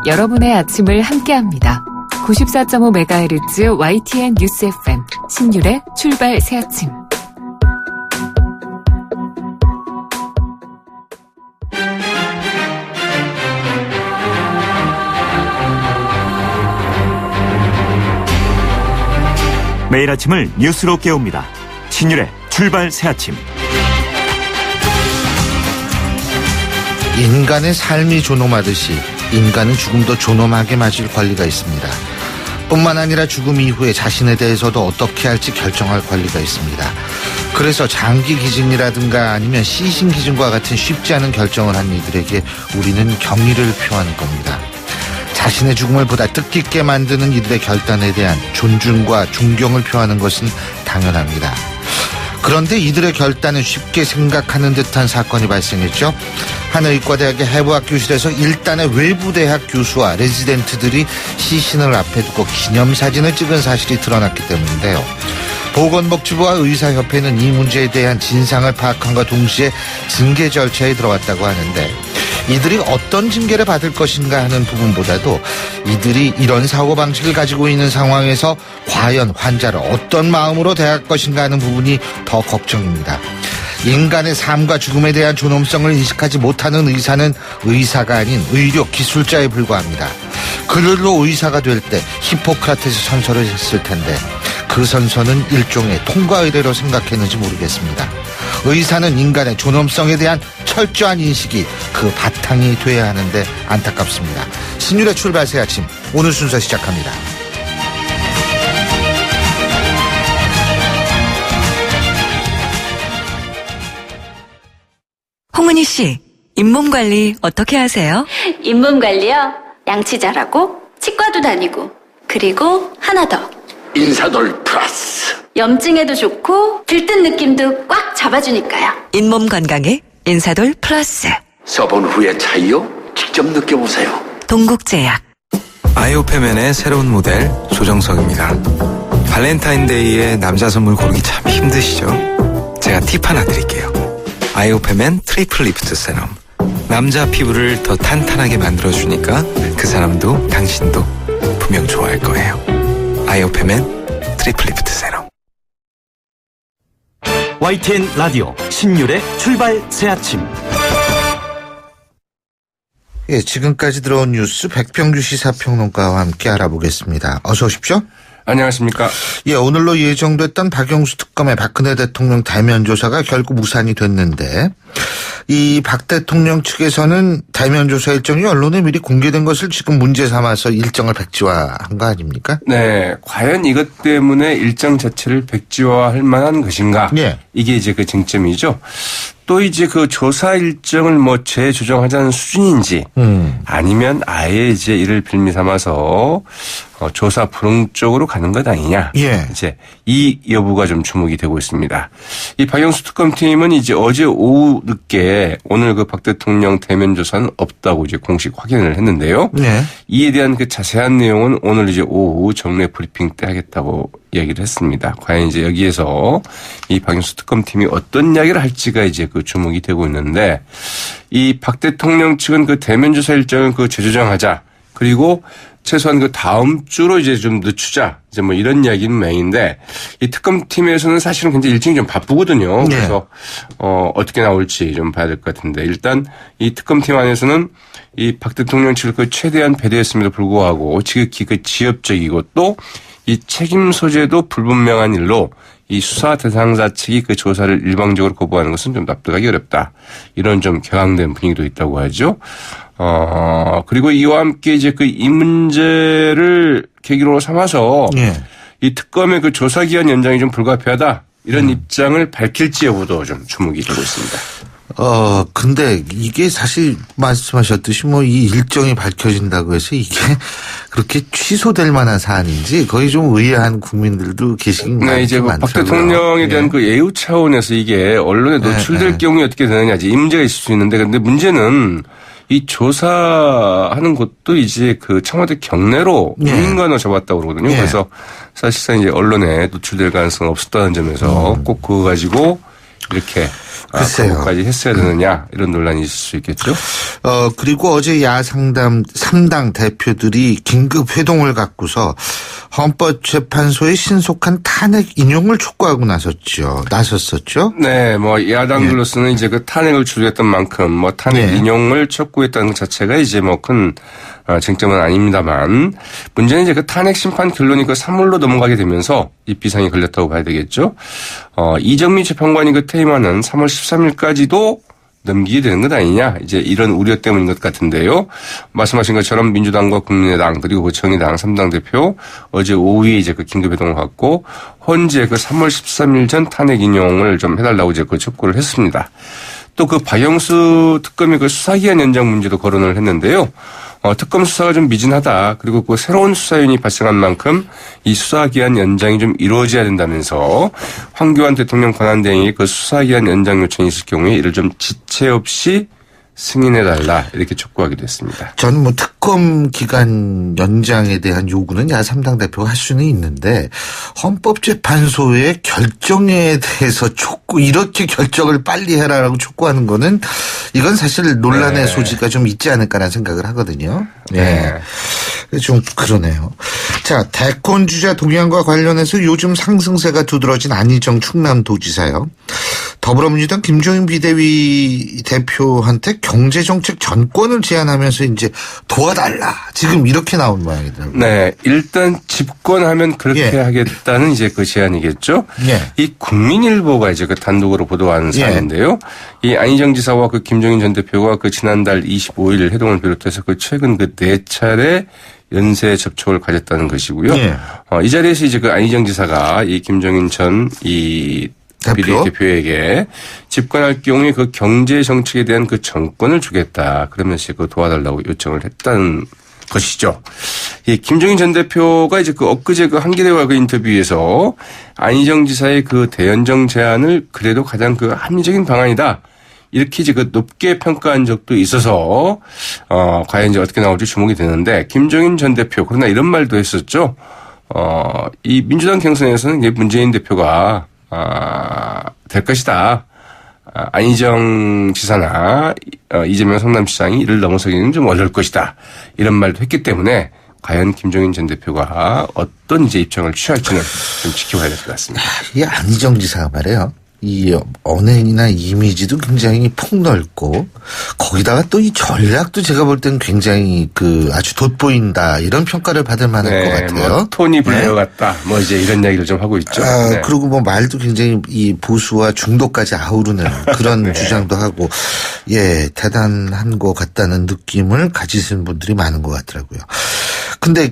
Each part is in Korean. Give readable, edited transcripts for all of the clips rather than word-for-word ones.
여러분의 아침을 함께합니다. 94.5MHz YTN 뉴스 FM 신율의 출발 새아침. 매일 아침을 뉴스로 깨웁니다. 신율의 출발 새아침. 인간의 삶이 존엄하듯이 인간은 죽음도 존엄하게 맞을 권리가 있습니다. 뿐만 아니라 죽음 이후에 자신에 대해서도 어떻게 할지 결정할 권리가 있습니다. 그래서 장기 기증이라든가 아니면 시신 기증과 같은 쉽지 않은 결정을 한 이들에게 우리는 경의를 표하는 겁니다. 자신의 죽음을 보다 뜻깊게 만드는 이들의 결단에 대한 존중과 존경을 표하는 것은 당연합니다. 그런데 이들의 결단은 쉽게 생각하는 듯한 사건이 발생했죠. 한 의과대학의 해부학 교실에서 일단의 외부 대학 교수와 레지던트들이 시신을 앞에 두고 기념사진을 찍은 사실이 드러났기 때문인데요. 보건복지부와 의사협회는 이 문제에 대한 진상을 파악함과 동시에 징계 절차에 들어왔다고 하는데, 이들이 어떤 징계를 받을 것인가 하는 부분보다도 이들이 이런 사고방식을 가지고 있는 상황에서 과연 환자를 어떤 마음으로 대할 것인가 하는 부분이 더 걱정입니다. 인간의 삶과 죽음에 대한 존엄성을 인식하지 못하는 의사는 의사가 아닌 의료 기술자에 불과합니다. 그들도 의사가 될 때 히포크라테스 선서를 했을 텐데 그 선서는 일종의 통과 의례로 생각했는지 모르겠습니다. 의사는 인간의 존엄성에 대한 철저한 인식이 그 바탕이 돼야 하는데 안타깝습니다. 신율의 출발 새 아침, 오늘 순서 시작합니다. 홍은희 씨, 잇몸 관리 어떻게 하세요? 잇몸 관리요? 양치 잘하고 치과도 다니고, 그리고 하나 더, 인사돌 플러스. 염증에도 좋고 들뜬 느낌도 꽉 잡아주니까요. 잇몸 건강에 인사돌 플러스. 써본 후의 차이요? 직접 느껴보세요. 동국제약. 아이오페맨의 새로운 모델 조정석입니다. 발렌타인데이에 남자 선물 고르기 참 힘드시죠? 제가 팁 하나 드릴게요. 아이오페맨 트리플 리프트 세럼. 남자 피부를 더 탄탄하게 만들어주니까 그 사람도 당신도 분명 좋아할 거예요. 아이오페맨 트리플 리프트 세럼. YTN 라디오 신율의 출발 새아침. 예, 지금까지 들어온 뉴스 백병규 시사평론가와 함께 알아보겠습니다. 어서 오십시오. 안녕하십니까. 예, 오늘로 예정됐던 박영수 특검의 박근혜 대통령 대면 조사가 결국 무산이 됐는데, 이 박 대통령 측에서는 대면 조사 일정이 언론에 미리 공개된 것을 지금 문제 삼아서 일정을 백지화한 거 아닙니까? 네, 과연 이것 때문에 일정 자체를 백지화할 만한 것인가? 예. 이게 이제 그 쟁점이죠. 또 이제 그 조사 일정을 뭐 재조정하자는 수준인지 아니면 아예 이제 이를 빌미 삼아서 조사 불응 쪽으로 가는 것 아니냐. 예. 이제 이 여부가 좀 주목이 되고 있습니다. 이 박영수 특검팀은 이제 어제 오후 늦게 오늘 그 박 대통령 대면 조사는 없다고 이제 공식 확인을 했는데요. 네. 이에 대한 그 자세한 내용은 오늘 이제 오후 정례 브리핑 때 하겠다고 이야기를 했습니다. 과연 이제 여기에서 이 박영수 특검팀이 어떤 이야기를 할지가 이제 그 주목이 되고 있는데, 이 박 대통령 측은 그 대면 조사 일정을 그 재조정하자, 그리고 최소한 그 다음 주로 이제 좀 늦추자, 이제 뭐 이런 이야기는 메인인데, 이 특검팀에서는 사실은 굉장히 일정이 좀 바쁘거든요. 네. 그래서 어떻게 나올지 좀 봐야 될 것 같은데, 일단 이 특검팀 안에서는 이 박 대통령 측을 그 최대한 배려했음에도 불구하고 지극히 그 지엽적이고 또 이 책임 소재도 불분명한 일로 이 수사 대상자 측이 그 조사를 일방적으로 거부하는 것은 좀 납득하기 어렵다. 이런 좀 격앙된 분위기도 있다고 하죠. 그리고 이와 함께 이제 그 이 문제를 계기로 삼아서 예. 이 특검의 그 조사 기한 연장이 좀 불가피하다. 이런 입장을 밝힐지 여부도 좀 주목이 되고 있습니다. 근데 이게 사실 말씀하셨듯이 뭐 이 일정이 밝혀진다고 해서 이게 그렇게 취소될 만한 사안인지 거의 좀 의아한 국민들도 계시긴 네, 이제 박 많더라고요. 대통령에 대한 예. 그 예우 차원에서 이게 언론에 노출될 경우에 어떻게 되느냐지 이 문제가 있을 수 있는데, 근데 문제는 이 조사하는 곳도 이제 그 청와대 경내로 민간으로 잡았다고 그러거든요. 예. 그래서 사실상 이제 언론에 노출될 가능성은 없었다는 점에서 꼭 그거 가지고 이렇게 글쎄요. 광고까지 했어야 되느냐 이런 논란이 있을 수 있겠죠. 그리고 어제 야상당 3당 대표들이 긴급 회동을 갖고서 헌법재판소의 신속한 탄핵 인용을 촉구하고 나섰었죠. 네, 뭐 야당들로서는 이제 그 탄핵을 주도했던 만큼 뭐 탄핵 인용을 촉구했다는 것 자체가 이제 뭐 큰 쟁점은 아닙니다만 문제는 이제 그 탄핵 심판 결론이 그 3월로 넘어가게 되면서 이 비상이 걸렸다고 봐야 되겠죠. 이정미 재판관이 그 퇴임하는 3월 13일까지도 넘기게 되는 것 아니냐. 이제 이런 우려 때문인 것 같은데요. 말씀하신 것처럼 민주당과 국민의당 그리고 그 정의당 3당 대표 어제 오후에 이제 그 긴급회동을 갖고 헌재 그 3월 13일 전 탄핵 인용을 좀 해달라고 이제 그 촉구를 했습니다. 또 그 박영수 특검이 그 수사기한 연장 문제도 거론을 했는데요. 특검 수사가 좀 미진하다. 그리고 그 새로운 수사위원이 발생한 만큼 이 수사기한 연장이 좀 이루어져야 된다면서 황교안 대통령 권한대행이 그 수사기한 연장 요청이 있을 경우에 이를 좀 지체 없이 승인해달라 이렇게 촉구하기도 했습니다. 저는 뭐 특검 기간 연장에 대한 요구는 야3당 대표가 할 수는 있는데 헌법재판소의 결정에 대해서 이렇게 결정을 빨리 해라라고 촉구하는 거는 이건 사실 논란의 소지가 좀 있지 않을까라는 생각을 하거든요. 네. 좀 그러네요. 자, 대권 주자 동향과 관련해서 요즘 상승세가 두드러진 안희정 충남도지사요. 더불어민주당 김종인 비대위 대표한테 경제정책 전권을 제안하면서 이제 도와달라. 지금 이렇게 나온 모양이더라고요. 네. 일단 집권하면 그렇게 하겠다는 이제 그 제안이겠죠. 이 국민일보가 이제 그 단독으로 보도하는 사안인데요. 이 안희정 지사와 그 김종인 전 대표가 그 지난달 25일 회동을 비롯해서 그 최근 그 4차례 연쇄 접촉을 가졌다는 것이고요. 이 자리에서 이제 그 안희정 지사가 이 김종인 전 비대위대표에게 집권할 경우에 그 경제 정책에 대한 그 정권을 주겠다. 그러면서 그 도와달라고 요청을 했다는 것이죠. 이 김종인 전 대표가 이제 그 엊그제 그 한겨레와 그 인터뷰에서 안희정 지사의 그 대연정 제안을 그래도 가장 그 합리적인 방안이다. 이렇게 이제 그 높게 평가한 적도 있어서 과연 이제 어떻게 나올지 주목이 되는데 김종인 전 대표 그러나 이런 말도 했었죠. 이 민주당 경선에서는 이제 문재인 대표가 될 것이다. 안희정 지사나 이재명 성남시장이 이를 넘어서기는 좀 어려울 것이다. 이런 말도 했기 때문에 과연 김종인 전 대표가 어떤 이제 입장을 취할지는 좀 지켜봐야 될 것 같습니다. 이 안희정 지사가 말이에요. 이 언행이나 이미지도 굉장히 폭넓고 거기다가 또 이 전략도 제가 볼 때는 굉장히 그 아주 돋보인다 이런 평가를 받을 만할 것 같아요. 뭐 토니 블레어 같다. 뭐 이제 이런 이야기를 좀 하고 있죠. 그리고 뭐 말도 굉장히 이 보수와 중도까지 아우르는 그런 주장도 하고 대단한 것 같다는 느낌을 가지시는 분들이 많은 것 같더라고요. 근데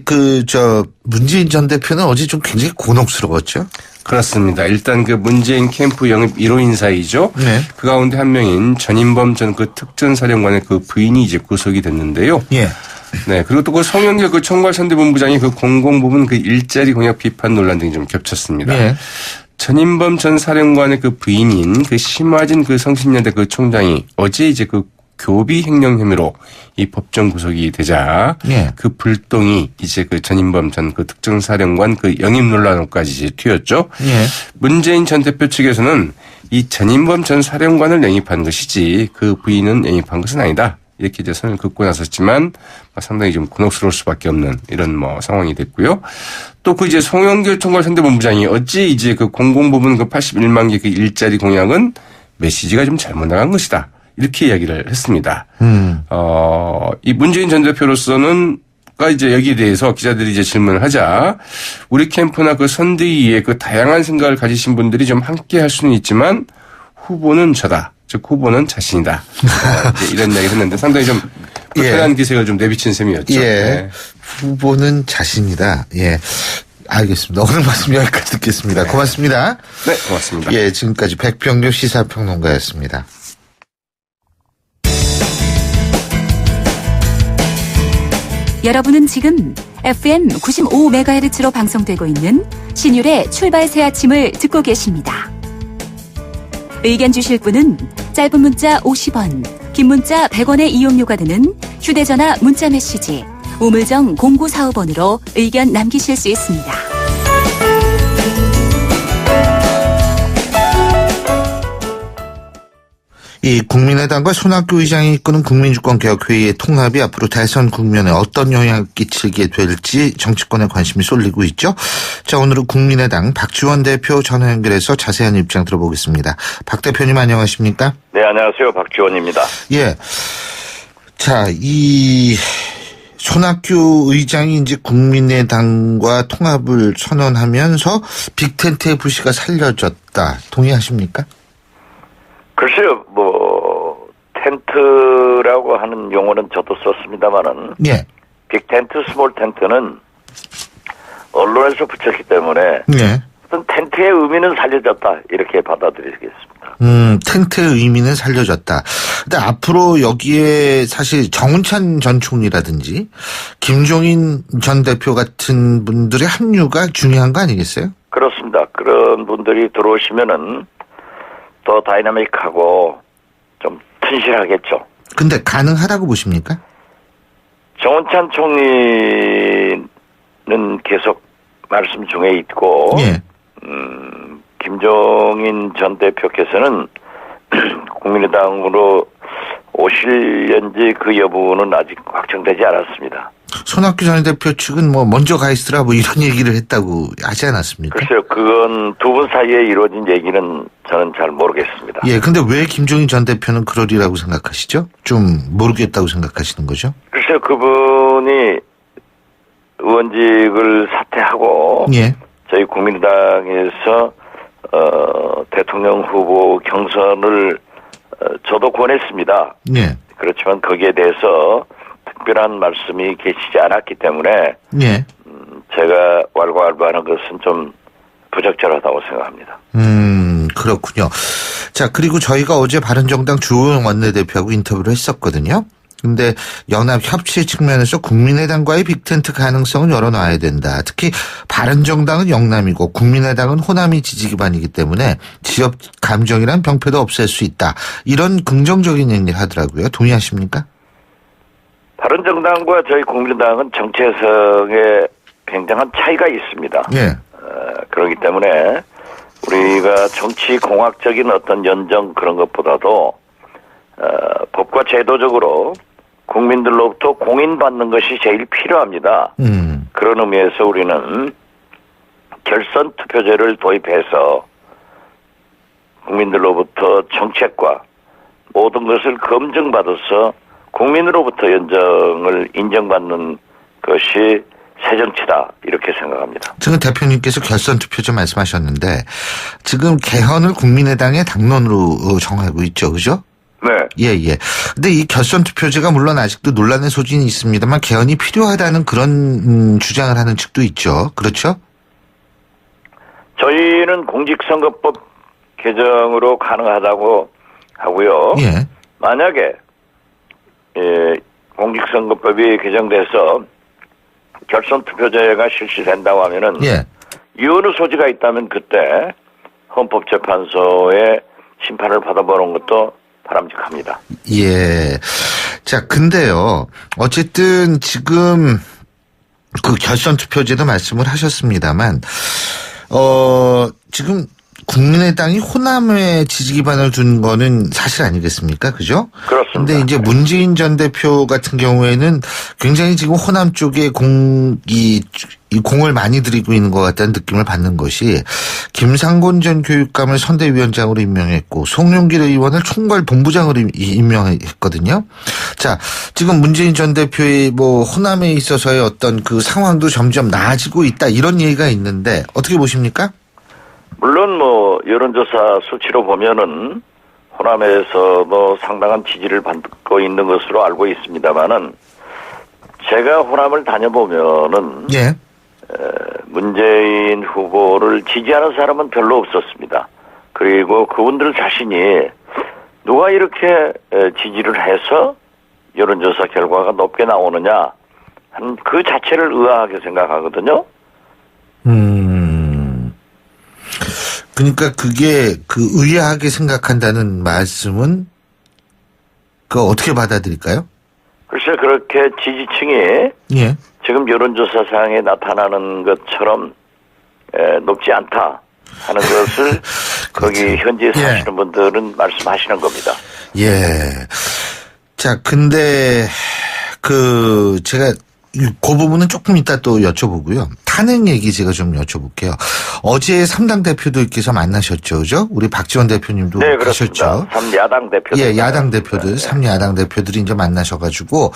문재인 전 대표는 어제 좀 굉장히 곤혹스러웠죠. 그렇습니다. 일단 그 문재인 캠프 영입 1호 인사이죠. 그 가운데 한 명인 전인범 전 그 특전사령관의 그 부인이 이제 구속이 됐는데요. 네. 그리고 또 그 송영길 그 총괄선대본부장이 그 공공부문 그 일자리 공약 비판 논란 등이 좀 겹쳤습니다. 전인범 전 사령관의 그 부인인 그 심화진 그 성신여대 그 총장이 어제 이제 그 교비 횡령 혐의로 이 법정 구속이 되자 그 불똥이 이제 그 전인범 전 그 특정사령관 그 영입 논란으로까지 이제 튀었죠. 문재인 전 대표 측에서는 이 전인범 전 사령관을 영입한 것이지 그 부인은 영입한 것은 아니다. 이렇게 이제 선을 긋고 나섰지만 상당히 좀 곤혹스러울 수밖에 없는 이런 뭐 상황이 됐고요. 또 그 이제 송영길 총괄선대본부장이 어찌 이제 그 공공부문 그 81만 개 그 일자리 공약은 메시지가 좀 잘못 나간 것이다. 이렇게 이야기를 했습니다. 이 문재인 전 대표로서는 이제 여기에 대해서 기자들이 이제 질문을 하자 우리 캠프나 그 선대위에 그 다양한 생각을 가지신 분들이 좀 함께 할 수는 있지만 후보는 저다. 즉 후보는 자신이다. 이런 이야기를 했는데 상당히 좀 불편한 기색을 좀 내비친 셈이었죠. 후보는 자신이다. 알겠습니다. 오늘 말씀 여기까지 듣겠습니다. 고맙습니다. 네, 고맙습니다. 지금까지 백병규 시사평론가였습니다. 여러분은 지금 FM 95MHz로 방송되고 있는 신율의 출발 새 아침을 듣고 계십니다. 의견 주실 분은 짧은 문자 50원, 긴 문자 100원의 이용료가 드는 휴대전화 문자 메시지 우물정 0945번으로 의견 남기실 수 있습니다. 이 국민의당과 손학규 의장이 이끄는 국민주권개혁회의의 통합이 앞으로 대선 국면에 어떤 영향을 끼치게 될지 정치권에 관심이 쏠리고 있죠. 자, 오늘은 국민의당 박지원 대표 전화 연결해서 자세한 입장 들어보겠습니다. 박 대표님 안녕하십니까? 네, 안녕하세요. 박지원입니다. 예. 자, 이 손학규 의장이 이제 국민의당과 통합을 선언하면서 빅텐트의 불씨가 살려졌다. 동의하십니까? 글쎄요, 텐트라고 하는 용어는 저도 썼습니다만은. 예. 빅텐트, 스몰 텐트는 언론에서 붙였기 때문에. 예. 어떤 텐트의 의미는 살려졌다. 이렇게 받아들이겠습니다. 텐트의 의미는 살려졌다. 근데 앞으로 여기에 사실 정운찬 전 총리라든지 김종인 전 대표 같은 분들의 합류가 중요한 거 아니겠어요? 그렇습니다. 그런 분들이 들어오시면은 더 다이나믹하고 좀 튼실하겠죠. 근데 가능하다고 보십니까? 정운찬 총리는 계속 말씀 중에 있고, 예. 김종인 전 대표께서는 국민의당으로 오실는지 그 여부는 아직 확정되지 않았습니다. 손학규 전 대표 측은 먼저 가 있으라 이런 얘기를 했다고 하지 않았습니까? 글쎄요, 그건 두 분 사이에 이루어진 얘기는 저는 잘 모르겠습니다. 예, 근데 왜 김종인 전 대표는 그러리라고 생각하시죠? 좀 모르겠다고 생각하시는 거죠? 글쎄요, 그분이 의원직을 사퇴하고, 예. 저희 국민의당에서 대통령 후보 경선을 저도 권했습니다. 예. 그렇지만 거기에 대해서 특별한 말씀이 계시지 않았기 때문에 예. 제가 왈가왈부하는 것은 좀 부적절하다고 생각합니다. 그렇군요. 자, 그리고 저희가 어제 바른정당 주호영 원내대표하고 인터뷰를 했었거든요. 근데 연합 협치 측면에서 국민의당과의 빅텐트 가능성은 열어놔야 된다. 특히 바른정당은 영남이고 국민의당은 호남이 지지 기반이기 때문에 지역 감정이란 병폐도 없앨 수 있다. 이런 긍정적인 얘기를 하더라고요. 동의하십니까? 바른정당과 저희 국민의당은 정체성에 굉장한 차이가 있습니다. 예. 그렇기 때문에 우리가 정치 공학적인 어떤 연정 그런 것보다도 법과 제도적으로 국민들로부터 공인받는 것이 제일 필요합니다. 그런 의미에서 우리는 결선 투표제를 도입해서 국민들로부터 정책과 모든 것을 검증받아서 국민으로부터 인정받는 것이 새정치다 이렇게 생각합니다. 지금 대표님께서 결선 투표제 말씀하셨는데 지금 개헌을 국민의당의 당론으로 정하고 있죠, 그죠? 네. 예. 근데 이 결선 투표제가 물론 아직도 논란의 소진이 있습니다만 개헌이 필요하다는 그런 주장을 하는 측도 있죠. 그렇죠? 저희는 공직선거법 개정으로 가능하다고 하고요. 예. 만약에 공직선거법이 개정돼서 결선 투표제가 실시된다고 하면은 예. 유언의 소지가 있다면 그때 헌법재판소의 심판을 받아보는 것도 바람직합니다. 예. 자, 근데요. 어쨌든 지금 그 결선 투표제도 말씀을 하셨습니다만, 지금 국민의당이 호남에 지지 기반을 둔 거는 사실 아니겠습니까? 그죠? 그렇습니다. 근데 이제 문재인 전 대표 같은 경우에는 굉장히 지금 호남 쪽에 공을 많이 들이고 있는 것 같다는 느낌을 받는 것이 김상곤 전 교육감을 선대위원장으로 임명했고 송영길 의원을 총괄본부장으로 임명했거든요. 자, 지금 문재인 전 대표의 호남에 있어서의 어떤 그 상황도 점점 나아지고 있다 이런 얘기가 있는데 어떻게 보십니까? 물론 여론조사 수치로 보면은 호남에서도 상당한 지지를 받고 있는 것으로 알고 있습니다만은 제가 호남을 다녀보면은 예. 문재인 후보를 지지하는 사람은 별로 없었습니다. 그리고 그분들 자신이 누가 이렇게 지지를 해서 여론조사 결과가 높게 나오느냐 하는 그 자체를 의아하게 생각하거든요. 그러니까 그게 의아하게 생각한다는 말씀은 어떻게 받아들일까요? 글쎄 그렇게 지지층이 예. 지금 여론조사상에 나타나는 것처럼 높지 않다. 하는 것을 거기 그렇죠. 현지에 예. 사시는 분들은 말씀하시는 겁니다. 예. 자, 근데 제가 그 부분은 조금 이따 또 여쭤보고요. 탄핵 얘기 제가 좀 여쭤볼게요. 어제 3당 대표들께서 만나셨죠, 그죠? 우리 박지원 대표님도 네, 가셨죠. 그렇습니다. 3야당 대표들. 예, 야당 대표들, 3야당 대표들이 이제 만나셔가지고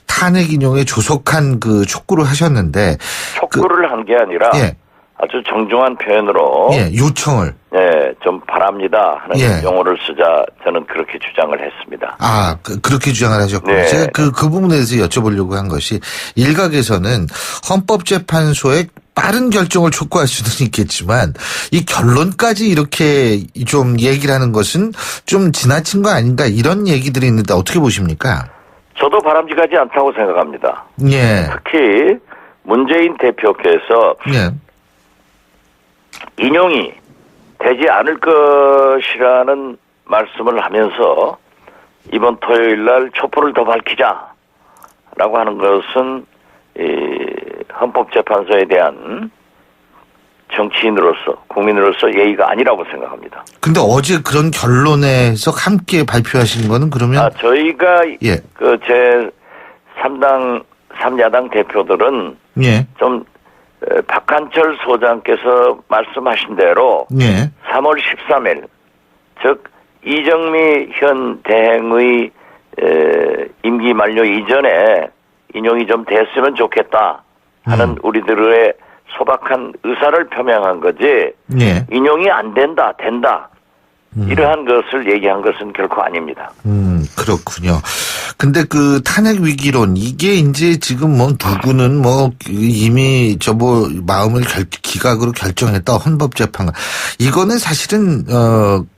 탄핵 인용에 조속한 그 촉구를 하셨는데. 촉구를 한 게 아니라. 예. 아주 정중한 표현으로. 예, 요청을. 예, 좀 바랍니다 하는 예. 용어를 쓰자 저는 그렇게 주장을 했습니다. 아, 그렇게 주장을 하셨군요. 네. 제가 그 부분에 대해서 여쭤보려고 한 것이 일각에서는 헌법재판소의 빠른 결정을 촉구할 수는 있겠지만 이 결론까지 이렇게 좀 얘기를 하는 것은 좀 지나친 거 아닌가 이런 얘기들이 있는데 어떻게 보십니까? 저도 바람직하지 않다고 생각합니다. 예. 특히 문재인 대표께서 예. 인용이 되지 않을 것이라는 말씀을 하면서 이번 토요일 날 촛불을 더 밝히자라고 하는 것은 이 헌법재판소에 대한 정치인으로서 국민으로서 예의가 아니라고 생각합니다. 근데 어제 그런 결론에서 함께 발표하신 거는 그러면 저희가 예. 제 3야당 대표들은 예. 좀 박한철 소장께서 말씀하신 대로 예. 3월 13일 즉 이정미 현 대행의 임기 만료 이전에 인용이 좀 됐으면 좋겠다 하는 우리들의 소박한 의사를 표명한 거지 예. 인용이 안 된다 이러한 것을 얘기한 것은 결코 아닙니다. 그렇군요. 근데 그 탄핵 위기론 이게 이제 지금 뭐 누구는 뭐 이미 마음을 기각으로 결정했다 헌법재판관 이거는 사실은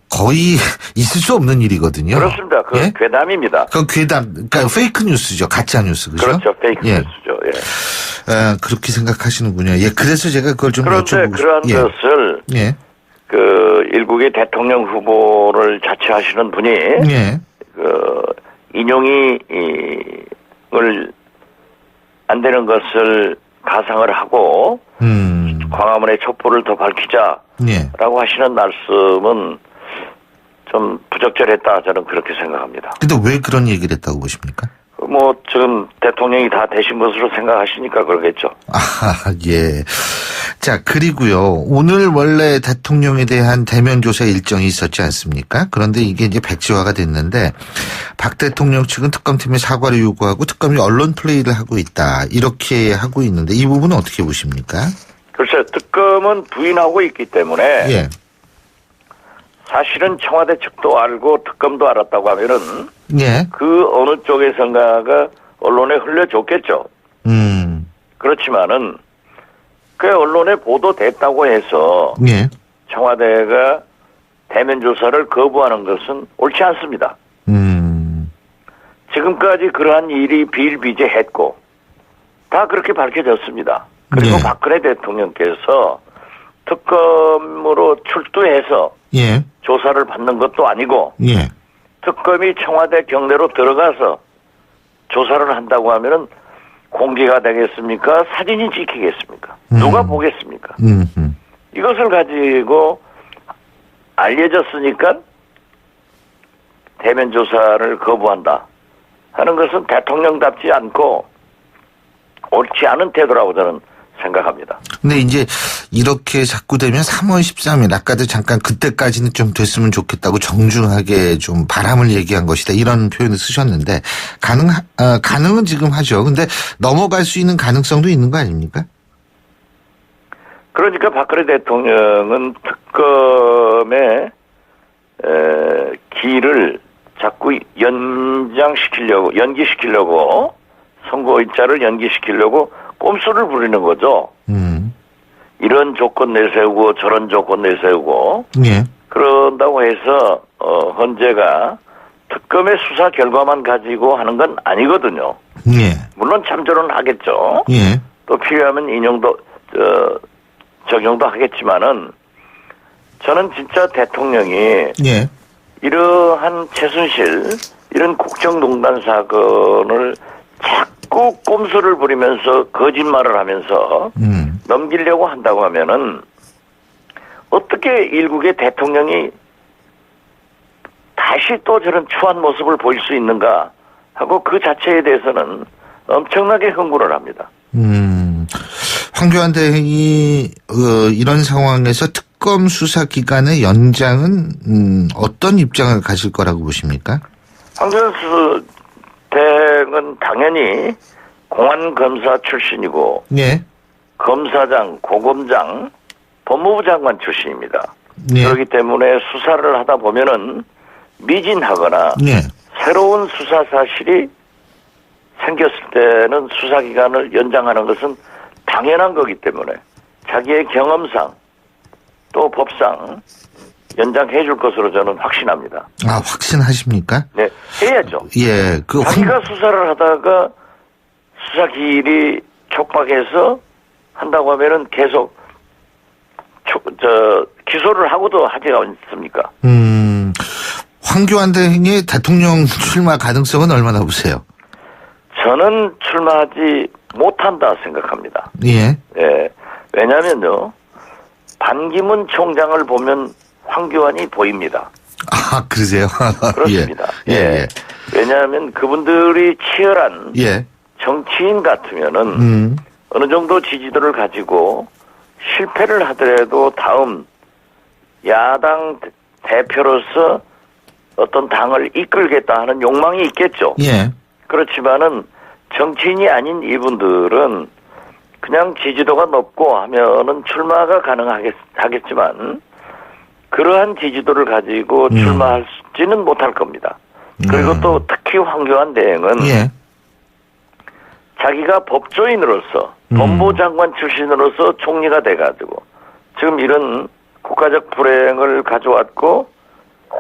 거의 있을 수 없는 일이거든요. 그렇습니다. 그 예? 괴담입니다. 그건 괴담, 그러니까 페이크 뉴스죠. 가짜 뉴스, 그죠? 그렇죠. 페이크 예. 뉴스죠. 예. 그렇게 생각하시는군요. 예, 그래서 제가 그걸 좀 그런데 여쭤보고 그러한 예. 것을 예. 일국의 대통령 후보를 자처하시는 분이 예. 인용이 안 되는 것을 가상을 하고 광화문의 촛불을 더 밝히자라고 예. 하시는 말씀은 좀 부적절했다 저는 그렇게 생각합니다. 근데 왜 그런 얘기를 했다고 보십니까? 지금 대통령이 다 되신 것으로 생각하시니까 그러겠죠. 예. 자, 그리고요. 오늘 원래 대통령에 대한 대면 조사 일정이 있었지 않습니까? 그런데 이게 이제 백지화가 됐는데 박 대통령 측은 특검팀에 사과를 요구하고 특검이 언론 플레이를 하고 있다. 이렇게 하고 있는데 이 부분은 어떻게 보십니까? 글쎄요. 특검은 부인하고 있기 때문에 예. 사실은 청와대 측도 알고 특검도 알았다고 하면은 예. 그 어느 쪽에선가가 언론에 흘려줬겠죠. 그렇지만은 그 언론에 보도됐다고 해서 예. 청와대가 대면 조사를 거부하는 것은 옳지 않습니다. 지금까지 그러한 일이 비일비재했고 다 그렇게 밝혀졌습니다. 그리고 예. 박근혜 대통령께서 특검으로 출두해서 예. 조사를 받는 것도 아니고 예. 특검이 청와대 경내로 들어가서 조사를 한다고 하면은 공개가 되겠습니까? 사진이 찍히겠습니까? 누가 보겠습니까? 이것을 가지고 알려졌으니까 대면 조사를 거부한다 하는 것은 대통령답지 않고 옳지 않은 태도라고 저는 생각합니다. 근데 이제 이렇게 자꾸 되면 3월 13일 아까도 잠깐 그때까지는 좀 됐으면 좋겠다고 정중하게 좀 바람을 얘기한 것이다 이런 표현을 쓰셨는데 가능은 지금 하죠. 근데 넘어갈 수 있는 가능성도 있는 거 아닙니까? 그러니까 박근혜 대통령은 특검의 기일을 자꾸 연기시키려고 선고일자를 연기시키려고 꼼수를 부리는 거죠. 이런 조건 내세우고 저런 조건 내세우고 예. 그런다고 해서 헌재가 특검의 수사 결과만 가지고 하는 건 아니거든요. 예. 물론 참조는 하겠죠. 예. 또 필요하면 인용도 적용도 하겠지만은 저는 진짜 대통령이 예. 이러한 최순실 이런 국정농단 사건을 자꾸 꼼수를 부리면서 거짓말을 하면서 넘기려고 한다고 하면은 어떻게 일국의 대통령이 다시 또 저런 추한 모습을 보일 수 있는가 하고 그 자체에 대해서는 엄청나게 흥분을 합니다. 황교안 대행이 이런 상황에서 특검 수사 기간의 연장은 어떤 입장을 가질 거라고 보십니까? 황교안 대행은 당연히 공안검사 출신이고 예. 검사장, 고검장, 법무부 장관 출신입니다. 예. 그렇기 때문에 수사를 하다 보면은 미진하거나 예. 새로운 수사 사실이 생겼을 때는 수사 기간을 연장하는 것은 당연한 거기 때문에 자기의 경험상 또 법상 연장해 줄 것으로 저는 확신합니다. 아, 확신하십니까? 네, 해야죠. 예. 자기가 수사를 하다가 수사 기일이 촉박해서 한다고 하면은 계속 기소를 하고도 하지 않습니까? 황교안 대행의 대통령 출마 가능성은 얼마나 보세요? 저는 출마하지 못한다 생각합니다. 예. 예. 왜냐면요. 반기문 총장을 보면 황교안이 보입니다. 아, 그러세요? 그렇습니다. 예. 예. 왜냐하면 그분들이 치열한 예. 정치인 같으면은 어느 정도 지지도를 가지고 실패를 하더라도 다음 야당 대표로서 어떤 당을 이끌겠다 하는 욕망이 있겠죠. 예. 그렇지만은 정치인이 아닌 이분들은 그냥 지지도가 높고 하면은 출마가 가능하겠지만 그러한 지지도를 가지고 출마할지는 못할 겁니다. 그리고 또 특히 황교안 대행은 예. 자기가 법조인으로서 법무장관 출신으로서 총리가 돼가지고 지금 이런 국가적 불행을 가져왔고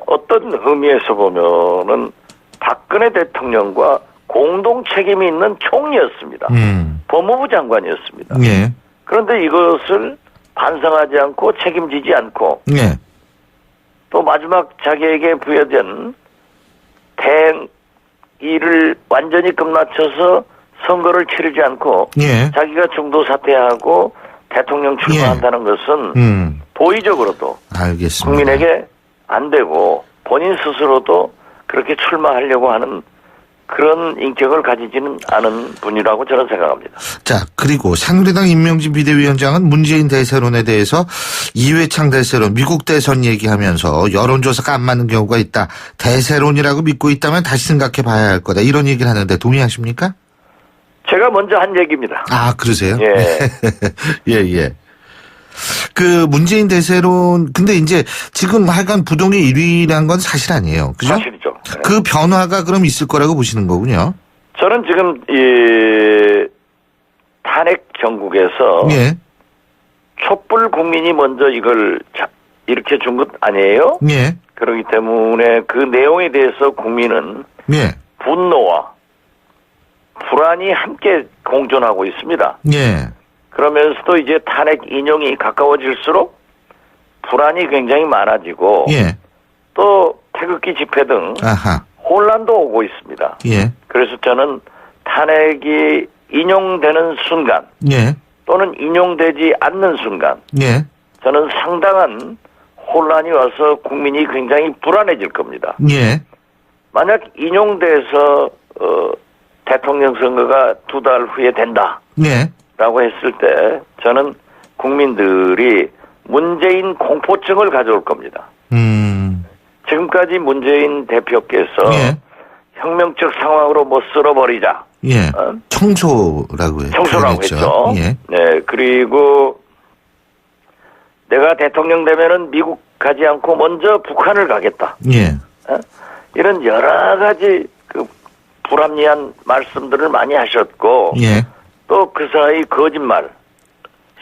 어떤 의미에서 보면은 박근혜 대통령과 공동 책임이 있는 총리였습니다. 법무부 장관이었습니다. 예. 그런데 이것을 반성하지 않고 책임지지 않고 예. 또 마지막 자기에게 부여된 대행 일을 완전히 끝마쳐서 선거를 치르지 않고 예. 자기가 중도 사퇴하고 대통령 출마한다는 것은 도의적으로도 알겠습니다. 국민에게 안 되고 본인 스스로도 그렇게 출마하려고 하는 그런 인격을 가지지는 않은 분이라고 저는 생각합니다. 자, 그리고 새누리당 임명진 비대위원장은 문재인 대세론에 대해서 이회창 대세론, 미국 대선 얘기하면서 여론조사가 안 맞는 경우가 있다. 대세론이라고 믿고 있다면 다시 생각해 봐야 할 거다. 이런 얘기를 하는데 동의하십니까? 제가 먼저 한 얘기입니다. 아, 그러세요? 예. 예. 그 문재인 대세론, 근데 이제 지금 하여간 부동의 1위란 건 사실 아니에요. 그죠? 사실이죠. 네. 그 변화가 그럼 있을 거라고 보시는 거군요. 저는 지금 이 탄핵 정국에서 예. 촛불 국민이 먼저 이걸 이렇게 준 것 아니에요? 예. 그렇기 때문에 그 내용에 대해서 국민은 예. 분노와 불안이 함께 공존하고 있습니다. 예. 그러면서도 이제 탄핵 인용이 가까워질수록 불안이 굉장히 많아지고 예. 또 태극기 집회 등 아하. 혼란도 오고 있습니다. 예. 그래서 저는 탄핵이 인용되는 순간 예. 또는 인용되지 않는 순간 예. 저는 상당한 혼란이 와서 국민이 굉장히 불안해질 겁니다. 예. 만약 인용돼서 대통령 선거가 2달 후에 된다. 예. 라고 했을 때 저는 국민들이 문재인 공포증을 가져올 겁니다. 지금까지 문재인 대표께서 예. 혁명적 상황으로 못 쓸어버리자. 예. 청소라고 했죠. 예. 네. 그리고 내가 대통령 되면은 미국 가지 않고 먼저 북한을 가겠다. 예. 이런 여러 가지 그 불합리한 말씀들을 많이 하셨고. 예. 또 그 사이 거짓말,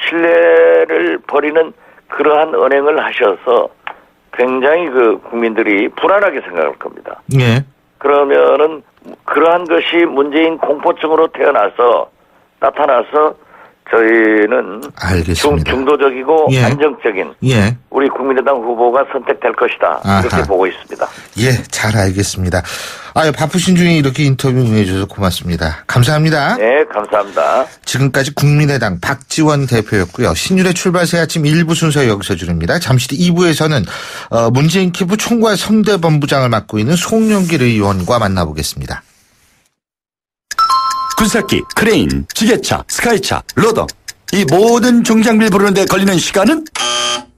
신뢰를 버리는 그러한 언행을 하셔서 굉장히 그 국민들이 불안하게 생각할 겁니다. 예. 그러면은 그러한 것이 문재인 공포증으로 나타나서 저희는 알겠습니다. 중도적이고 예. 안정적인 예. 우리 국민의당 후보가 선택될 것이다. 아하. 이렇게 보고 있습니다. 예, 잘 알겠습니다. 아유, 바쁘신 중에 이렇게 인터뷰 응해주셔서 고맙습니다. 감사합니다. 네, 감사합니다. 지금까지 국민의당 박지원 대표였고요. 신율의 출발 새 아침 1부 순서 여기서 줄입니다. 잠시 뒤 2부에서는 문재인 캠프 총괄 선대본부장을 맡고 있는 송영길 의원과 만나보겠습니다. 군사기, 크레인, 지게차, 스카이차, 로더 이 모든 중장비를 부르는데 걸리는 시간은?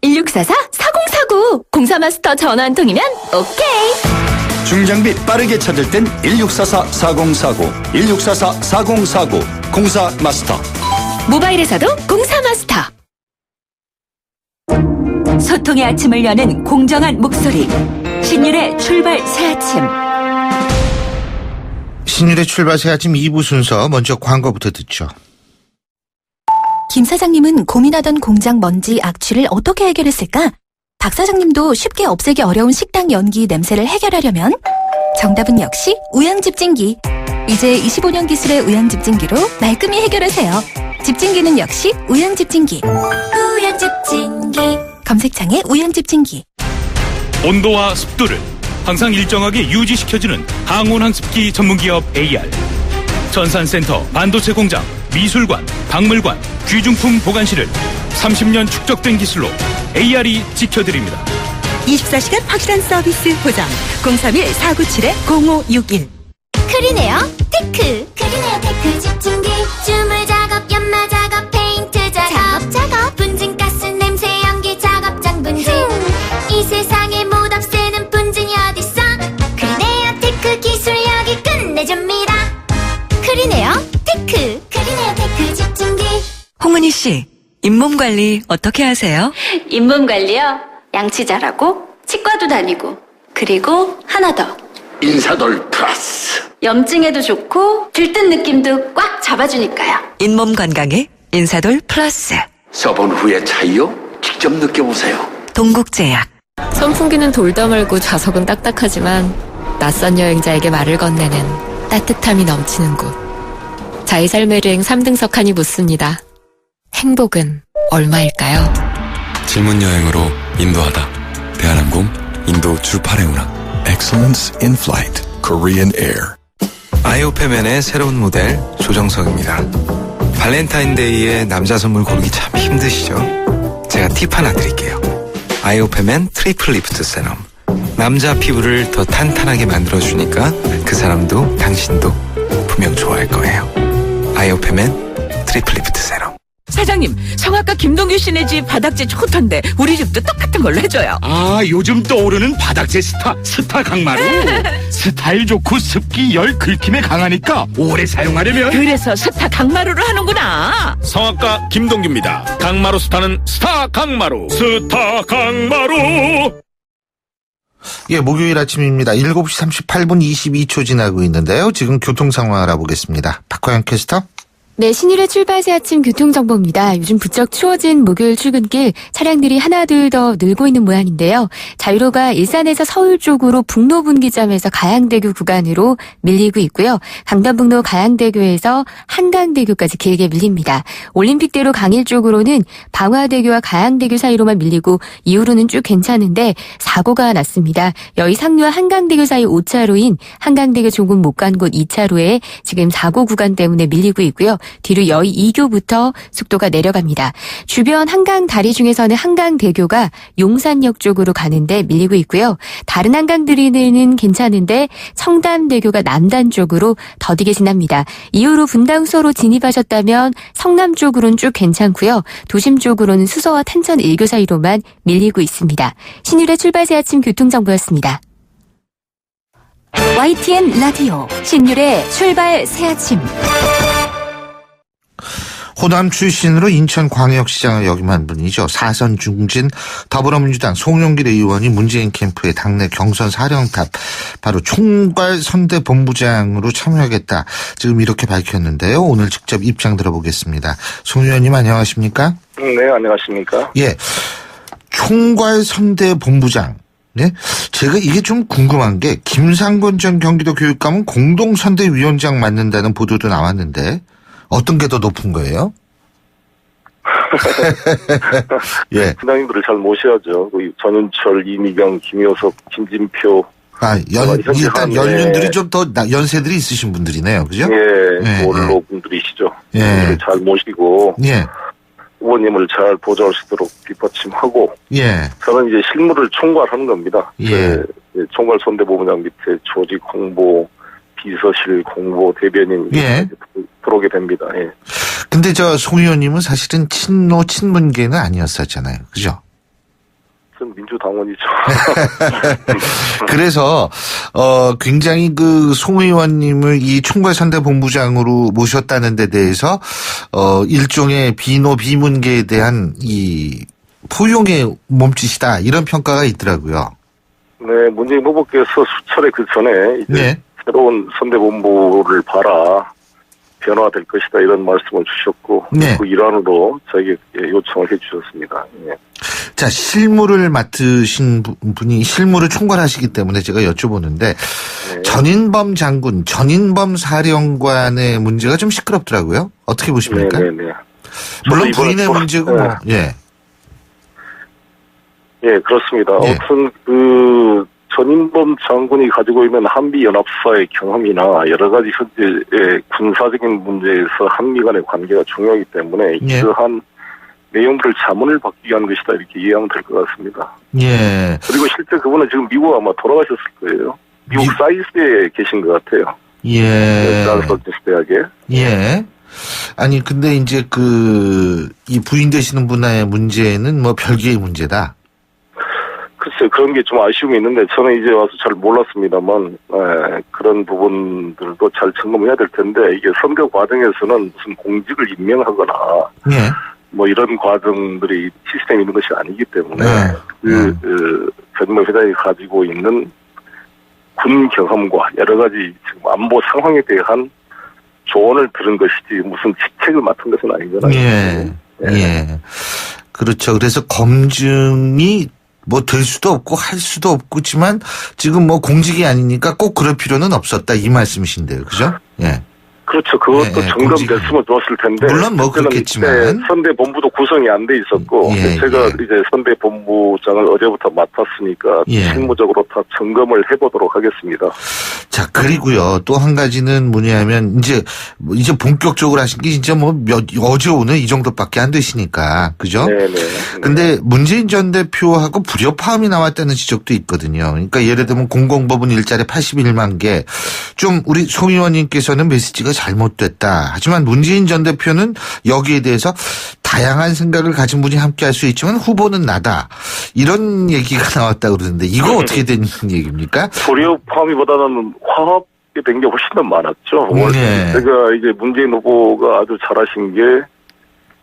1644-4049 공사마스터 전화 한 통이면 오케이. 중장비 빠르게 찾을 땐 1644-4049 1644-4049 공사마스터. 모바일에서도 공사마스터. 소통의 아침을 여는 공정한 목소리. 신율의 출발 새 아침. 신율의 출발 새 아침 2부 순서 먼저 광고부터 듣죠. 김 사장님은 고민하던 공장 먼지 악취를 어떻게 해결했을까? 박 사장님도 쉽게 없애기 어려운 식당 연기 냄새를 해결하려면 정답은 역시 우양집진기. 이제 25년 기술의 우양집진기로 말끔히 해결하세요. 집진기는 역시 우양집진기. 우양집진기. 검색창에 우양집진기. 온도와 습도를 항상 일정하게 유지시켜주는 항온항습기 전문기업 AR. 전산센터, 반도체 공장, 미술관, 박물관, 귀중품 보관실을 30년 축적된 기술로 AR이 지켜드립니다. 24시간 확실한 서비스 보장. 031-497-0561. 크리네어 테크. 크리네어 테크 집중기. 주물 작업, 연마 작업, 페인트 작업. 분진가스 냄새 연기 작업장 분진. 이 세상에 못 없애는 분진이 어딨어. 크리네어 테크 기술력이 끝내줍니다. 크리네어 테크. 크리네어 테크 집중기. 홍은희 씨, 잇몸 관리 어떻게 하세요? 잇몸 관리요? 양치 잘하고 치과도 다니고 그리고 하나 더. 인사돌 플러스. 염증에도 좋고 들뜬 느낌도 꽉 잡아주니까요. 잇몸 건강에 인사돌 플러스. 써본 후의 차이요? 직접 느껴보세요. 동국제약. 선풍기는 돌다 말고 좌석은 딱딱하지만 낯선 여행자에게 말을 건네는 따뜻함이 넘치는 곳. 자이살메르행 3등석 칸이 묻습니다. 행복은 얼마일까요? 질문 여행으로 인도하다. 대한항공 인도 주 8회 운항. Excellence in Flight, Korean Air. 아이오페맨의 새로운 모델 조정석입니다. 발렌타인데이에 남자 선물 고르기 참 힘드시죠? 제가 팁 하나 드릴게요. 아이오페맨 트리플 리프트 세럼. 남자 피부를 더 탄탄하게 만들어주니까 그 사람도 당신도 분명 좋아할 거예요. 아이오페맨 트리플 리프트 세럼. 사장님, 성악가 김동규 씨네 집 바닥재 좋던데 우리 집도 똑같은 걸로 해줘요. 아, 요즘 떠오르는 바닥재 스타 강마루. 스타일 좋고 습기 열 긁힘에 강하니까 오래 사용하려면 그래서 스타 강마루로 하는구나. 성악가 김동규입니다. 강마루 스타는 스타 강마루. 스타 강마루. 예, 목요일 아침입니다. 7시 38분 22초 지나고 있는데요. 지금 교통 상황 알아보겠습니다. 박화영 캐스터. 네, 신일의 출발 새 아침 교통정보입니다. 요즘 부쩍 추워진 목요일 출근길 차량들이 하나둘 더 늘고 있는 모양인데요. 자유로가 일산에서 서울 쪽으로 북로 분기점에서 가양대교 구간으로 밀리고 있고요. 강변북로 가양대교에서 한강대교까지 길게 밀립니다. 올림픽대로 강일 쪽으로는 방화대교와 가양대교 사이로만 밀리고 이후로는 쭉 괜찮은데 사고가 났습니다. 여의 상류와 한강대교 사이 5차로인 한강대교 조금 못 간 곳 2차로에 지금 사고 구간 때문에 밀리고 있고요. 뒤로 여의 2교부터 속도가 내려갑니다. 주변 한강 다리 중에서는 한강대교가 용산역 쪽으로 가는데 밀리고 있고요. 다른 한강다리는 괜찮은데 청담대교가 남단 쪽으로 더디게 지납니다. 이후로 분당수로로 진입하셨다면 성남 쪽으로는 쭉 괜찮고요. 도심 쪽으로는 수서와 탄천 1교 사이로만 밀리고 있습니다. 신율의 출발 새 아침 교통정보였습니다. YTN 라디오 신율의 출발 새 아침. 호남 출신으로 인천광역시장을 역임한 분이죠. 4선 중진 더불어민주당 송영길 의원이 문재인 캠프의 당내 경선 사령탑 바로 총괄 선대본부장으로 참여하겠다. 지금 이렇게 밝혔는데요. 오늘 직접 입장 들어보겠습니다. 송 의원님 안녕하십니까? 네, 안녕하십니까? 예, 총괄 선대본부장. 네, 제가 이게 좀 궁금한 게 김상곤 전 경기도 교육감은 공동선대위원장 맡는다는 보도도 나왔는데 어떤 게 더 높은 거예요? 예. 신당인들을 잘 모셔야죠. 전윤철, 이미경, 김효석, 김진표. 일단 연륜들이 좀 더 연세들이 있으신 분들이네요. 그죠? 예. 원로 분들이시죠. 예. 잘 모시고. 예. 의원님을 잘 보좌할 수 있도록 뒷받침하고. 예. 저는 이제 실무를 총괄하는 겁니다. 예. 총괄 손대본부장 밑에 조직 홍보, 비서실 공보 대변인 예. 들어오게 됩니다. 예. 근데 송 의원님은 사실은 친문계는 아니었었잖아요. 그죠? 전 민주당원이죠. 그래서 굉장히 송 의원님을 이 총괄선대본부장으로 모셨다는 데 대해서 일종의 비문계에 대한 이 포용의 몸짓이다 이런 평가가 있더라고요. 네, 문재인 후보께서 수차례 그 전에 이제 새로운 선대본부를 봐라. 변화될 것이다 이런 말씀을 주셨고 그 일환으로 저에게 요청을 해 주셨습니다. 예. 자, 실무를 맡으신 분이 실무를 총괄하시기 때문에 제가 여쭤보는데 전인범 장군, 전인범 사령관의 문제가 좀 시끄럽더라고요. 어떻게 보십니까? 네네네. 물론 부인의 문제고 예, 그렇습니다. 아무튼 전인범 장군이 가지고 있는 한미연합사의 경험이나 여러 가지 현재의 군사적인 문제에서 한미 간의 관계가 중요하기 때문에 이러한 내용들을 자문을 받기 위한 것이다 이렇게 이해하면 될 것 같습니다. 예. 그리고 실제 그분은 지금 미국 아마 돌아가셨을 거예요. 미국 사이스에 계신 것 같아요. 예. 존스홉킨스 대학에. 예. 아니 근데 이제 이 부인되시는 분의 문제는 별개의 문제다. 글쎄 그런 게 좀 아쉬움이 있는데 저는 이제 와서 잘 몰랐습니다만 그런 부분들도 잘 점검해야 될 텐데 이게 선거 과정에서는 무슨 공직을 임명하거나 이런 과정들이 시스템이 있는 것이 아니기 때문에 전인범 회장이 가지고 있는 군 경험과 여러 가지 지금 안보 상황에 대한 조언을 들은 것이지 무슨 직책을 맡은 것은 아니잖아요. 예. 그렇죠. 그래서 검증이 될 수도 없고 할 수도 없지만 지금 공직이 아니니까 꼭 그럴 필요는 없었다 이 말씀이신데요. 그죠? 예. 그렇죠. 그것도 점검됐으면 좋았을 텐데. 물론 그렇겠지만. 선대본부도 구성이 안 돼 있었고. 제가 이제 선대본부장을 어제부터 맡았으니까. 실무적으로 다 점검을 해보도록 하겠습니다. 자, 그리고요. 또 한 가지는 뭐냐면, 이제 본격적으로 하신 게 진짜 어제 오늘 이 정도밖에 안 되시니까. 그죠? 네네. 근데 문재인 전 대표하고 불협화음이 나왔다는 지적도 있거든요. 그러니까 예를 들면 공공법은 일자리 81만 개. 좀 우리 송 의원님께서는 메시지가 잘못됐다. 하지만 문재인 전 대표는 여기에 대해서 다양한 생각을 가진 분이 함께할 수 있지만 후보는 나다. 이런 얘기가 나왔다고 그러는데 이거 어떻게 된 얘기입니까? 불협화음보다는 화합이 된 게 훨씬 더 많았죠. 제가 이제 문재인 후보가 아주 잘하신 게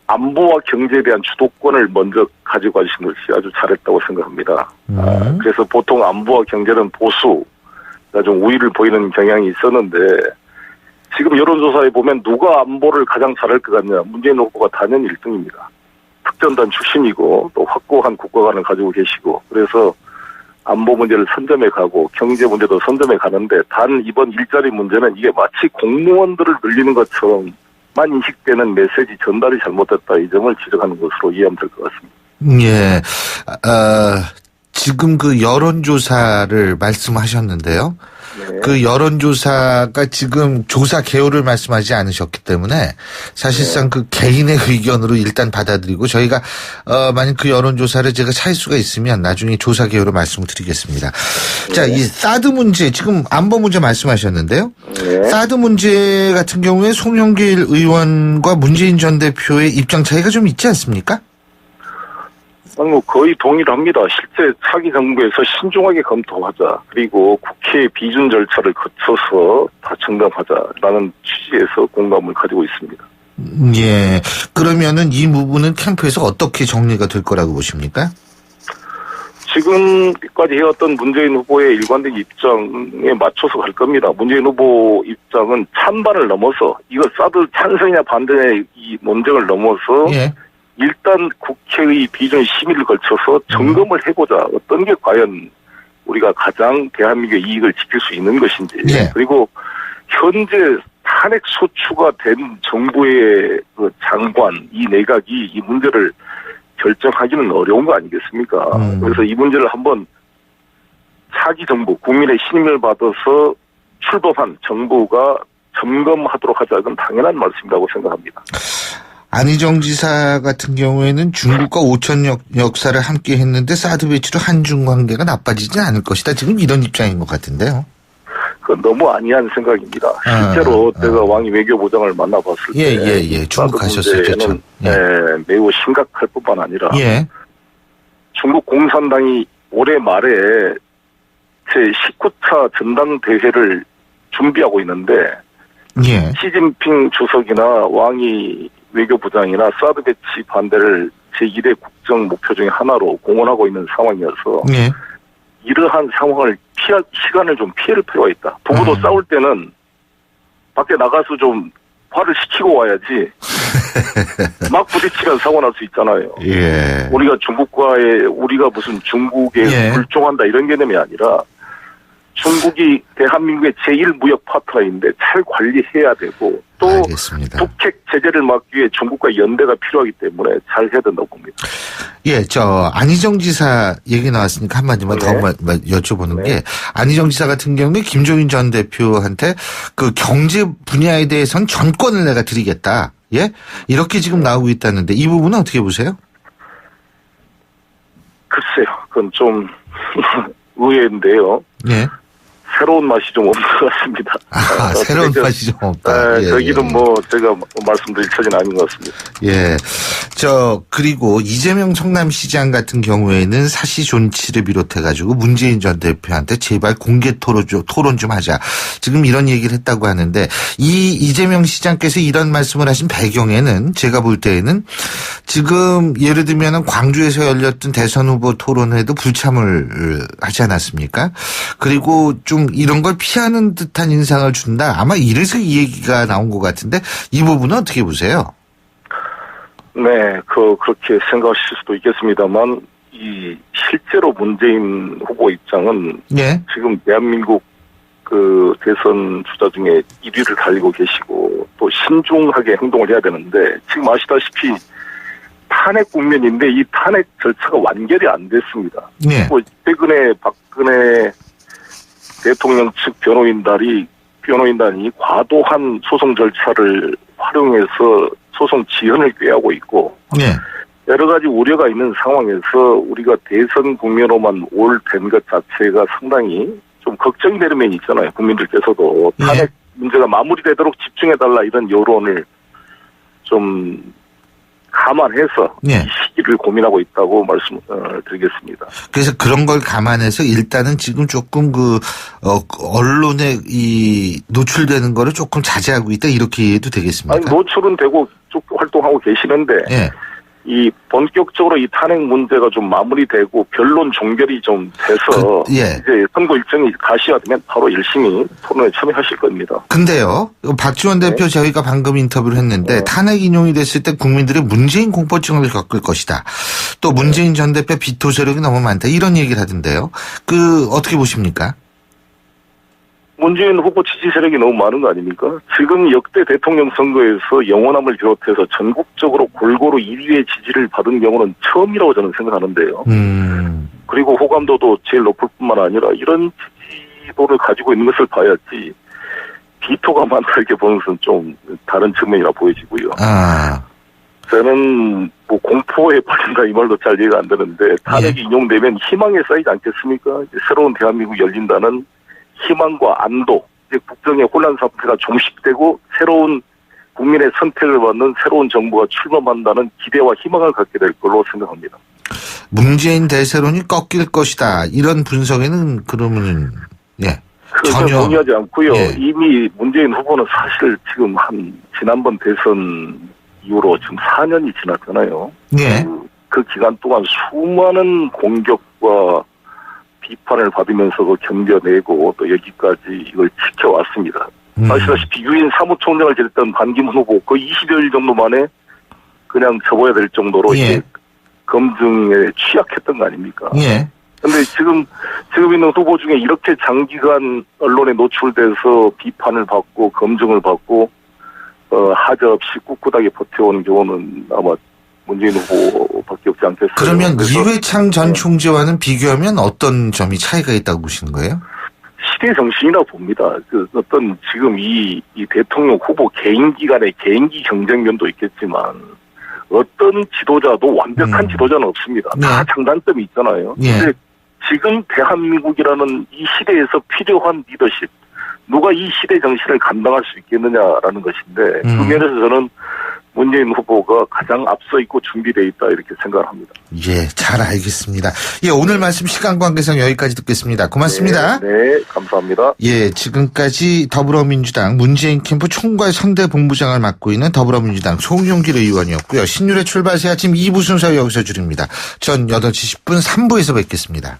안보와 경제에 대한 주도권을 먼저 가지고 가신 것이 아주 잘했다고 생각합니다. 그래서 보통 안보와 경제는 보수가 좀 우위를 보이는 경향이 있었는데 지금 여론조사에 보면 누가 안보를 가장 잘할 것 같냐. 문재인 후보가 단연 1등입니다. 특전단 출신이고 또 확고한 국가관을 가지고 계시고 그래서 안보 문제를 선점해 가고 경제 문제도 선점해 가는데 단 이번 일자리 문제는 이게 마치 공무원들을 늘리는 것처럼만 인식되는 메시지 전달이 잘못됐다. 이 점을 지적하는 것으로 이해하면 될 것 같습니다. 예. 지금 여론조사를 말씀하셨는데요. 그 여론조사가 지금 조사 개요를 말씀하지 않으셨기 때문에 사실상 그 개인의 의견으로 일단 받아들이고 저희가 만약 그 여론조사를 제가 찾을 수가 있으면 나중에 조사 개요로 말씀을 드리겠습니다. 자, 이 사드 문제 지금 안보 문제 말씀하셨는데요. 사드 문제 같은 경우에 송영길 의원과 문재인 전 대표의 입장 차이가 좀 있지 않습니까? 거의 동일합니다. 실제 차기 정부에서 신중하게 검토하자. 그리고 국회 비준 절차를 거쳐서 다 정당하자라는 취지에서 공감을 가지고 있습니다. 예. 그러면은 이 부분은 캠프에서 어떻게 정리가 될 거라고 보십니까? 지금까지 해왔던 문재인 후보의 일관된 입장에 맞춰서 갈 겁니다. 문재인 후보 입장은 찬반을 넘어서 이거 사드 찬성이냐 반대냐 이 논쟁을 넘어서 일단 국회의 비준 심의를 거쳐서 점검을 해보자. 어떤 게 과연 우리가 가장 대한민국의 이익을 지킬 수 있는 것인지. 그리고 현재 다 탄핵 소추가 된 정부의 그 장관, 이 내각이 이 문제를 결정하기는 어려운 거 아니겠습니까? 그래서 이 문제를 한번 차기 정부, 국민의 신임을 받아서 출범한 정부가 점검하도록 하자. 이건 당연한 말씀이라고 생각합니다. 안희정 지사 같은 경우에는 중국과 5천 역사를 함께 했는데 사드 배치로 한중 관계가 나빠지지 않을 것이다. 지금 이런 입장인 것 같은데요. 그 너무 아니한 생각입니다. 실제로 제가 왕이 외교부장을 만나봤을 때 중국 가셨을 때 참. 매우 심각할 뿐만 아니라 중국 공산당이 올해 말에 제19차 전당대회를 준비하고 있는데 시진핑 주석이나 왕이 외교부장이나 사드 배치 반대를 제1의 국정 목표 중에 하나로 공언하고 있는 상황이어서 이러한 상황을 피할 시간을 좀 피할 필요가 있다. 부부도 싸울 때는 밖에 나가서 좀 화를 식히고 와야지 막 부딪히면 사고 날 수 있잖아요. 우리가 우리가 무슨 중국에 불종한다 이런 개념이 아니라 중국이 대한민국의 제1무역 파트너인데 잘 관리해야 되고 또 북핵 제재를 막기 위해 중국과 연대가 필요하기 때문에 잘 해야 된다고 봅니다. 안희정 지사 얘기 나왔으니까 한마디만 더 여쭤보는 게 안희정 지사 같은 경우에 김종인 전 대표한테 그 경제 분야에 대해서는 전권을 내가 드리겠다. 이렇게 지금 나오고 있다는데 이 부분은 어떻게 보세요? 글쎄요. 그건 좀 의외인데요. 새로운 맛이 좀 없는 것 같습니다. 새로운 맛이 좀 없다. 저기는 제가 말씀드릴 처지는 아닌 것 같습니다. 그리고 이재명 성남시장 같은 경우에는 사시 존치를 비롯해가지고 문재인 전 대표한테 제발 공개 토론 좀 하자. 지금 이런 얘기를 했다고 하는데 이 이재명 시장께서 이런 말씀을 하신 배경에는 제가 볼 때에는 지금 예를 들면 광주에서 열렸던 대선 후보 토론회도 불참을 하지 않았습니까? 그리고 좀 이런 걸 피하는 듯한 인상을 준다. 아마 이래서 이 얘기가 나온 것 같은데 이 부분은 어떻게 보세요? 그렇게 생각하실 수도 있겠습니다만 실제로 문재인 후보 입장은 지금 대한민국 그 대선 주자 중에 1위를 달리고 계시고 또 신중하게 행동을 해야 되는데 지금 아시다시피 탄핵 국면인데 이 탄핵 절차가 완결이 안 됐습니다. 최근에 박근혜 대통령 측 변호인단이 과도한 소송 절차를 활용해서 소송 지연을 꾀하고 있고 여러 가지 우려가 있는 상황에서 우리가 대선 국면으로만 된 것 자체가 상당히 좀 걱정이 되는 면이 있잖아요. 국민들께서도 탄핵 문제가 마무리되도록 집중해달라 이런 여론을 좀 감안해서 이 시기를 고민하고 있다고 말씀드리겠습니다. 그래서 그런 걸 감안해서 일단은 지금 조금 언론에 노출되는 거를 조금 자제하고 있다 이렇게 이해도 되겠습니까? 노출은 되고 쭉 활동하고 계시는데 이 본격적으로 이 탄핵 문제가 좀 마무리되고 변론 종결이 좀 돼서 이제 선거 일정이 가시화되면 바로 열심히 토론에 참여하실 겁니다. 근데요, 박지원 대표 저희가 방금 인터뷰를 했는데 탄핵 인용이 됐을 때 국민들이 문재인 공포증을 겪을 것이다. 또 문재인 전 대표 비토 세력이 너무 많다. 이런 얘기를 하던데요. 어떻게 보십니까? 문재인 후보 지지 세력이 너무 많은 거 아닙니까? 지금 역대 대통령 선거에서 영원함을 비롯해서 전국적으로 골고루 1위의 지지를 받은 경우는 처음이라고 저는 생각하는데요. 그리고 호감도도 제일 높을 뿐만 아니라 이런 지지도를 가지고 있는 것을 봐야지 비토가 많다 이렇게 보는 것은 좀 다른 측면이라 보여지고요. 저는 공포에 빠진다 이 말도 잘 이해가 안 되는데 탄핵이 인용되면 희망에 쌓이지 않겠습니까? 이제 새로운 대한민국 열린다는 희망과 안도, 이제 국정의 혼란 사태가 종식되고 새로운 국민의 선택을 받는 새로운 정부가 출범한다는 기대와 희망을 갖게 될 걸로 생각합니다. 문재인 대세론이 꺾일 것이다. 이런 분석에는 그러면은 전혀 동의하지 않고요. 이미 문재인 후보는 사실 지금 지난번 대선 이후로 지금 4년이 지났잖아요. 그 기간 동안 수많은 공격과 비판을 받으면서 견뎌내고 또 여기까지 이걸 지켜왔습니다. 아시다시피 유엔 사무총장을 지냈던 반기문 후보 그 20여일 정도 만에 그냥 접어야 될 정도로 검증에 취약했던 거 아닙니까? 근데 지금 있는 후보 중에 이렇게 장기간 언론에 노출돼서 비판을 받고 검증을 받고 하저없이 꿋꿋하게 버텨온 경우는 아마 문재인 후보밖에 없지 않겠어요. 그러면 이회창 전 총재와는 비교하면 어떤 점이 차이가 있다고 보시는 거예요? 시대 정신이라 봅니다. 그 어떤 지금 이 대통령 후보 개인기 간의 개인기 경쟁면도 있겠지만 어떤 지도자도 완벽한 지도자는 없습니다. 다 장단점이 있잖아요. 근데 지금 대한민국이라는 이 시대에서 필요한 리더십, 누가 이 시대 정신을 감당할 수 있겠느냐라는 것인데 그 면에서 저는 문재인 후보가 가장 앞서 있고 준비되어 있다 이렇게 생각을 합니다. 예, 잘 알겠습니다. 예, 오늘 말씀 시간 관계상 여기까지 듣겠습니다. 고맙습니다. 네, 감사합니다. 예, 지금까지 더불어민주당 문재인 캠프 총괄 선대본부장을 맡고 있는 더불어민주당 송영길 의원이었고요. 신율의 출발 새 아침 2부 순서 여기서 줄입니다. 전 8시 10분 3부에서 뵙겠습니다.